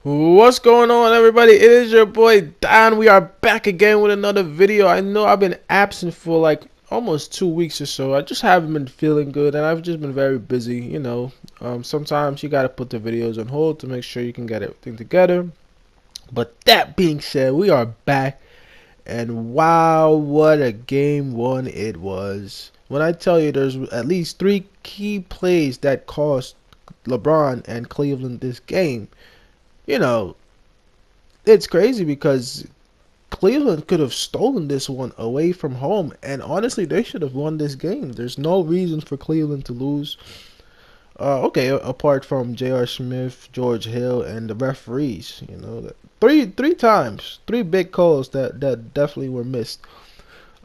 What's going on, everybody? It is your boy Don. We are back again with another video. I know I've been absent for like almost 2 weeks or so. I just haven't been feeling good, and I've just been very busy. Sometimes you gotta put the videos on hold to make sure you can get everything together. But that being said, we are back, and wow, what a game one it was! When I tell you, there's at least three key plays that cost LeBron and Cleveland this game. You know, it's crazy because Cleveland could have stolen this one away from home, and honestly, they should have won this game. There's no reason for Cleveland to lose. Okay, apart from J.R. Smith, George Hill, and the referees, three times, three big calls that definitely were missed.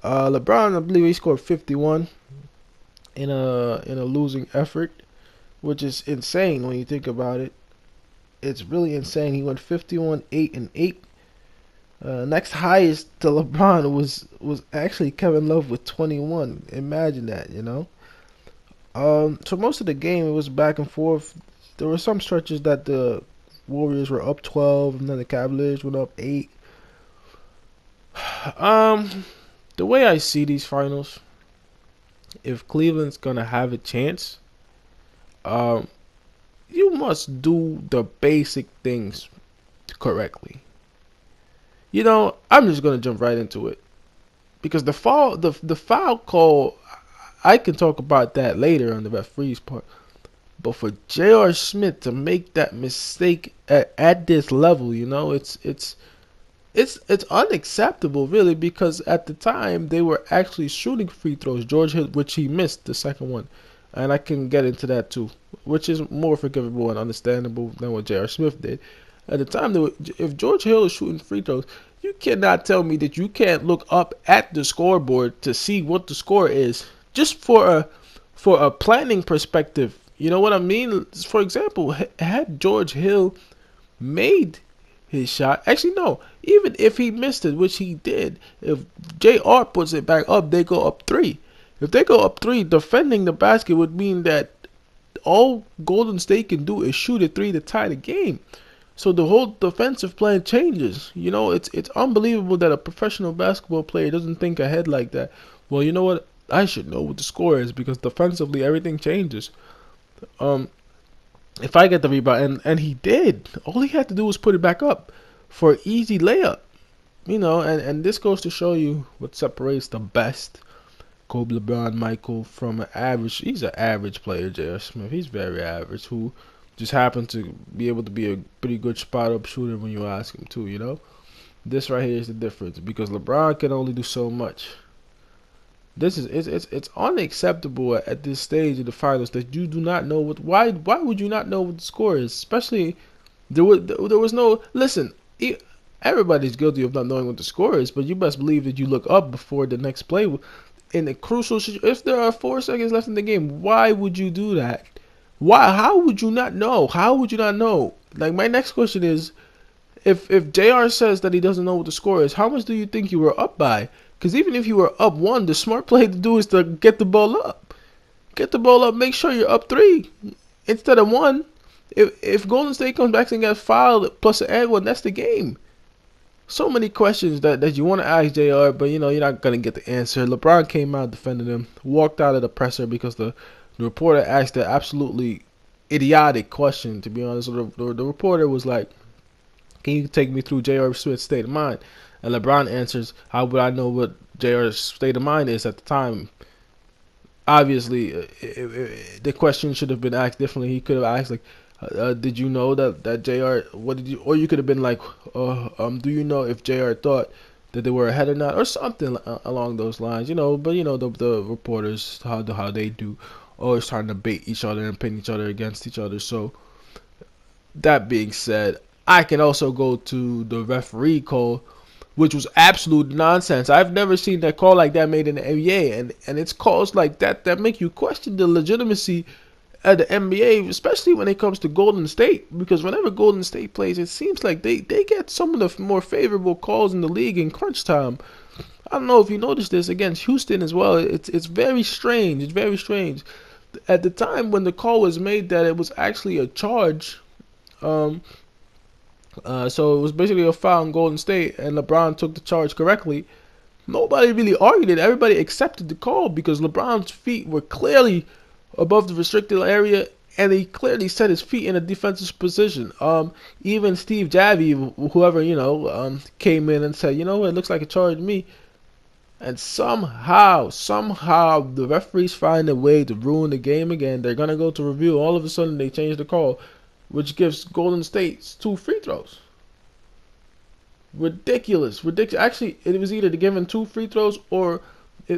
LeBron, I believe he scored 51 in a losing effort, which is insane when you think about it. It's really insane. He went 51, 8 and 8. Next highest to LeBron was actually Kevin Love with 21. Imagine that. So most of the game it was back and forth. There were some stretches that the Warriors were up 12, and then the Cavaliers went up 8. Um, the way I see these finals, if Cleveland's gonna have a chance, um, you must do the basic things correctly. I'm just gonna jump right into it because the foul call, I can talk about that later on the referee's part. But for J.R. Smith to make that mistake at this level, it's unacceptable really, because at the time they were actually shooting free throws. George hit, which he missed the second one, and I can get into that too, which is more forgivable and understandable than what J.R. Smith did. At the time, if George Hill is shooting free throws, you cannot tell me that you can't look up at the scoreboard to see what the score is, just for a planning perspective. You know what I mean? For example, had George Hill made his shot, actually no, even if he missed it, which he did, if JR puts it back up, they go up three. If they go up three, defending the basket would mean that all Golden State can do is shoot a three to tie the game. So the whole defensive plan changes. It's unbelievable that a professional basketball player doesn't think ahead like that. Well, you know what? I should know what the score is because defensively everything changes. Um, if I get the rebound, and he did, all he had to do was put it back up for an easy layup. And this goes to show you what separates the best Kobe, LeBron, Michael from an average. He's an average player, J.R. Smith. He's very average. Who just happened to be able to be a pretty good spot up shooter when you ask him to. This right here is the difference because LeBron can only do so much. This is it's unacceptable at this stage of the finals that you do not know what. Why would you not know what the score is? Especially there was no listen. Everybody's guilty of not knowing what the score is, but you best believe that you look up before the next play. In a crucial situation, if there are 4 seconds left in the game, why would you do that? Why? How would you not know? How would you not know? Like, my next question is, if JR says that he doesn't know what the score is, how much do you think you were up by? Because even if you were up one, the smart play to do is to get the ball up. Get the ball up. Make sure you're up three instead of one. If Golden State comes back and gets fouled plus an and one, that's the game. So many questions that you want to ask JR, but you're not gonna get the answer. LeBron came out defending him, walked out of the presser because the reporter asked an absolutely idiotic question. To be honest, the reporter was like, "Can you take me through J.R. Smith's state of mind?" And LeBron answers, "How would I know what J.R.'s state of mind is at the time?" Obviously, the question should have been asked differently. He could have asked like, "Did you know that J.R. What did you?" Or you could have been like, "Do you know if J.R. thought that they were ahead or not?" Or something along those lines. But the reporters how they do, always trying to bait each other and pin each other against each other. So that being said, I can also go to the referee call, which was absolute nonsense. I've never seen that call like that made in the NBA, and it's calls like that make you question the legitimacy of the NBA, especially when it comes to Golden State. Because whenever Golden State plays, it seems like they get some of the more favorable calls in the league in crunch time. I don't know if you noticed this against Houston as well. It's very strange. It's very strange. At the time when the call was made that it was actually a charge, um, So it was basically a foul in Golden State, and LeBron took the charge correctly. Nobody really argued it. Everybody accepted the call because LeBron's feet were clearly above the restricted area, and he clearly set his feet in a defensive position. Even Steve Javie, whoever came in and said, it looks like a charge to me. And somehow, the referees find a way to ruin the game again. They're gonna go to review. All of a sudden, they change the call, which gives Golden State 2 free throws. Ridiculous, ridiculous. Actually, it was either given 2 free throws or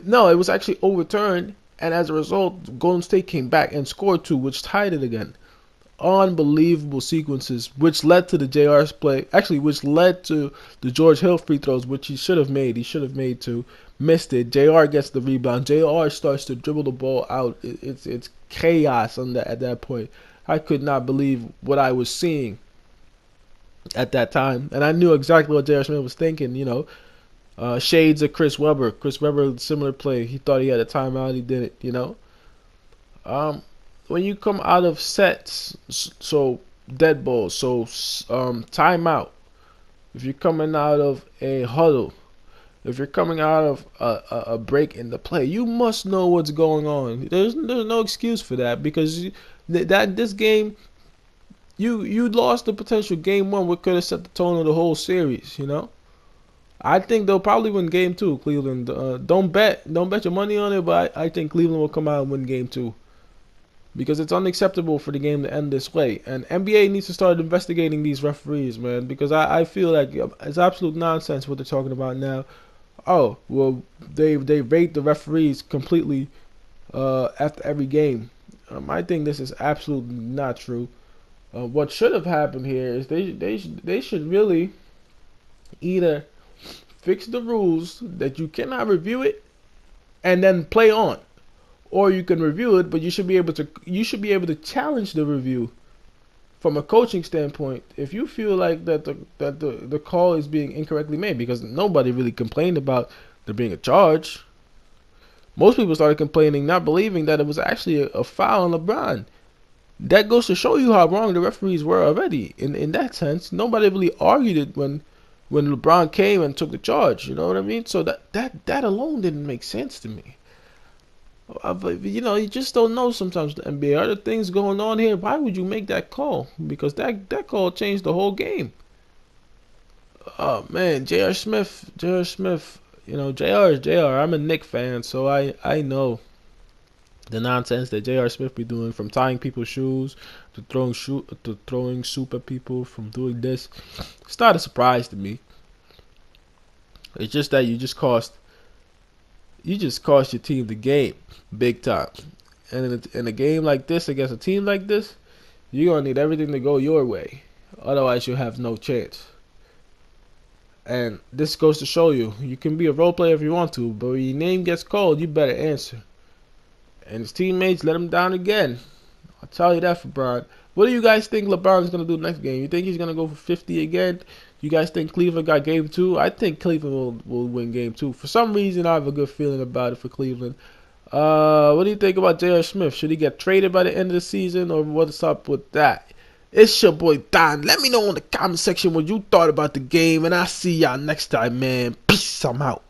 no, it was actually overturned. And as a result, Golden State came back and scored 2, which tied it again. Unbelievable sequences, which led to the JR's play. Actually, which led to the George Hill free throws, which he should have made. He should have made 2. Missed it. JR gets the rebound. JR starts to dribble the ball out. It's chaos at that point. I could not believe what I was seeing at that time, and I knew exactly what J.R. Smith was thinking. Shades of Chris Webber. Chris Webber, similar play. He thought he had a timeout. He didn't. When you come out of sets, so dead balls, so timeout. If you're coming out of a huddle, if you're coming out of a break in the play, you must know what's going on. There's no excuse for that because this game, you lost the potential game 1, which could have set the tone of the whole series. I think they'll probably win game 2. Cleveland. Don't bet your money on it, but I think Cleveland will come out and win game 2. Because it's unacceptable for the game to end this way. And NBA needs to start investigating these referees, man. Because I feel like it's absolute nonsense what they're talking about now. Oh, well, they rate the referees completely after every game. I think this is absolutely not true. What should have happened here is they should really either fix the rules that you cannot review it and then play on. Or you can review it, but you should be able to challenge the review from a coaching standpoint if you feel like that the call is being incorrectly made, because nobody really complained about there being a charge. Most people started complaining, not believing that it was actually a foul on LeBron. That goes to show you how wrong the referees were already. In that sense, nobody really argued it when LeBron came and took the charge. You know what I mean? So that alone didn't make sense to me. You just don't know sometimes the NBA. Are there things going on here? Why would you make that call? Because that call changed the whole game. Oh man, J.R. Smith, JR is JR. I'm a Knicks fan, so I know the nonsense that J.R. Smith be doing, from tying people's shoes to throwing soup at people, from doing this. It's not a surprise to me. It's just that you just cost your team the game big time. And in a game like this, against a team like this, you're going to need everything to go your way. Otherwise, you'll have no chance. And this goes to show you can be a role player if you want to, but when your name gets called, you better answer. And his teammates let him down again. I'll tell you that for Bron. What do you guys think LeBron's going to do next game? You think he's going to go for 50 again? You guys think Cleveland got game 2? I think Cleveland will win game 2. For some reason, I have a good feeling about it for Cleveland. What do you think about J.R. Smith? Should he get traded by the end of the season, or what's up with that? It's your boy Don. Let me know in the comment section what you thought about the game, and I'll see y'all next time, man. Peace. I'm out.